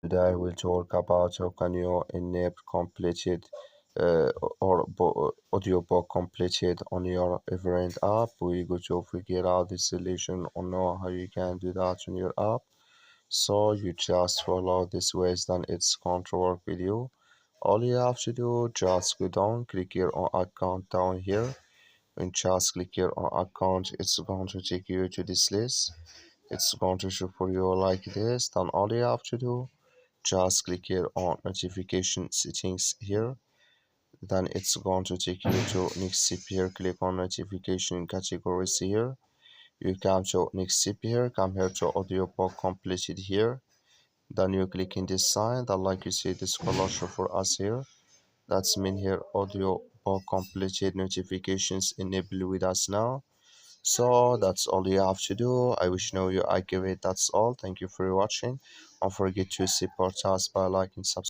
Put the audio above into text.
Today we'll talk about how can you enable completed uh, audiobook completed on your Everand app. We're going to figure out the solution or know how you can do that on your app. So you just follow this ways, then it's going to work with you. All you have to do, just go down, click here on account down here, and just click here on account. It's going to take you to this list. It's going to show for you like this. Then all you have to do, just click here on notification settings here. Then it's going to take you to next step here. Click on notification categories here. You come to next step here, come here to audiobook completed here. Then you click in this sign that like you see this color show for us here. That's mean here audiobook completed notifications enabled with us now. So that's all you have to do. I wish you know you accurate. That's all. Thank you for watching. Don't forget to support us by liking, subscribe.